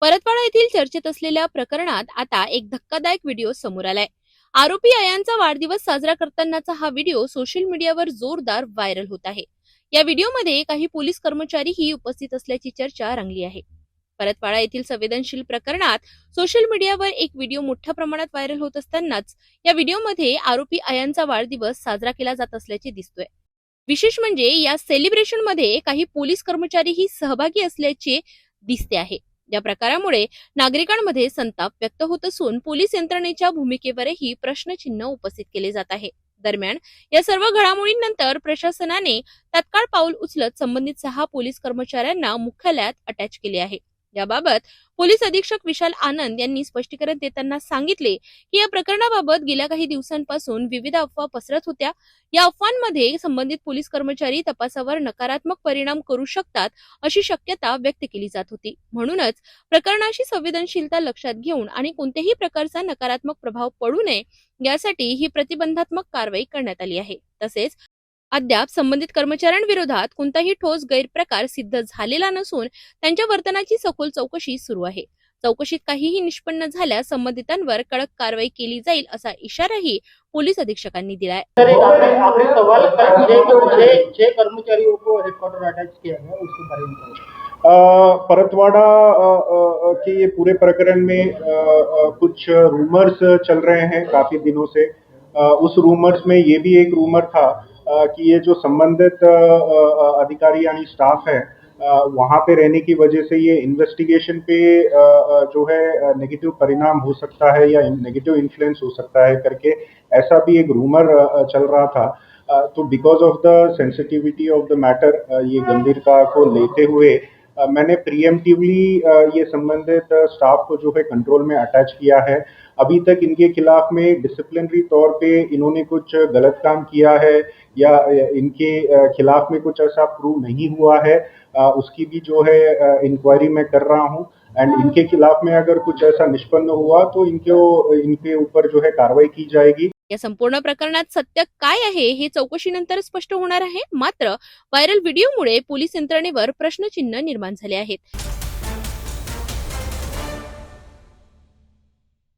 परतवाडा येथील चर्चेत असलेल्या प्रकरणात आता एक धक्कादायक व्हिडिओ समोर आलाय। आरोपी अयांचा वाढदिवस साजरा करतानाचा हा व्हिडिओ सोशल मीडियावर जोरदार व्हायरल होत आहे। या व्हिडिओमध्ये काही पोलीस कर्मचारीही उपस्थित असल्याची चर्चा रंगली आहे। परतवाडा येथील संवेदनशील प्रकरणात सोशल मीडियावर एक व्हिडिओ मोठ्या प्रमाणात व्हायरल होत असतानाच या व्हिडिओमध्ये आरोपी अयांचा वाढदिवस साजरा केला जात असल्याचे दिसतोय। विशेष म्हणजे या सेलिब्रेशन मध्ये काही पोलीस कर्मचारीही सहभागी असल्याचे दिसते आहे। या प्रकारामुळे नागरिकांमध्ये संताप व्यक्त होत असून पोलीस यंत्रणेच्या भूमिकेवरही प्रश्नचिन्ह उपस्थित केले जात आहे। दरम्यान या सर्व घडामोडींनंतर प्रशासनाने तात्काळ पाऊल उचलत संबंधित 6 पोलीस कर्मचाऱ्यांना मुख्यालयात अटॅच केले आहे। याबाबत पोलीस अधीक्षक विशाल आनंद यांनी स्पष्टीकरण देताना सांगितले की या प्रकरणाबाबत गेल्या काही दिवसांपासून विविध अफवा पसरत होत्या। या अफवांमध्ये संबंधित पोलीस कर्मचारी तपासावर नकारात्मक परिणाम करू शकतात अशी शक्यता व्यक्त केली जात होती। म्हणूनच प्रकरणाची संवेदनशीलता लक्षात घेऊन आणि कोणत्याही प्रकारचा नकारात्मक प्रभाव पडू नये यासाठी ही प्रतिबंधात्मक कारवाई करण्यात आली आहे। तसेच अद्याप संबंधित कर्मचाऱ्यांविरोधात कोणताही ठोस गैरप्रकार सिद्ध झालेला नसून त्यांच्या वर्तनाची सखोल चौकशी सुरू आहे। चौकशीत काहीही निष्पन्न झाल्यास संबंधितांवर कडक कारवाई केली जाईल असा इशाराही पोलीस अधीक्षकांनी दिलाय। आखिरी सवाल, छह कर्मचारियों को हेडक्वार्टर अटैच किया गया, उसके बारे में परतवाड़ा के ये पूरे प्रकरण में कुछ रूमर्स चल रहे हैं काफी दिनों से। उस रूमर्स में ये भी एक रूमर था कि ये जो संबंधित अधिकारी यानी स्टाफ है वहाँ पे रहने की वजह से ये इन्वेस्टिगेशन पे जो है नेगेटिव परिणाम हो सकता है या नेगेटिव इन्फ्लुएंस हो सकता है करके ऐसा भी एक रूमर चल रहा था। तो because of the sensitivity of the matter, ये गंभीरता को लेते हुए मैंने प्रीएम्प्टिवली ये संबंधित स्टाफ को जो है कंट्रोल में अटैच किया है। अभी तक इनके खिलाफ में डिसिप्लिनरी तौर पे इन्होंने कुछ गलत काम किया है या इनके खिलाफ में कुछ ऐसा प्रूव नहीं हुआ है, उसकी भी जो है इंक्वायरी मैं कर रहा हूं। एंड इनके खिलाफ में अगर कुछ ऐसा निष्पन्न हुआ तो इनके ऊपर जो है कार्रवाई की जाएगी। या संपूर्ण प्रकरणात सत्य काय आहे हे चौकशीनंतर स्पष्ट होणार आहे। मात्र व्हायरल व्हिडिओमुळे पोलीस यंत्रणेवर प्रश्नचिन्ह निर्माण झाले आहेत।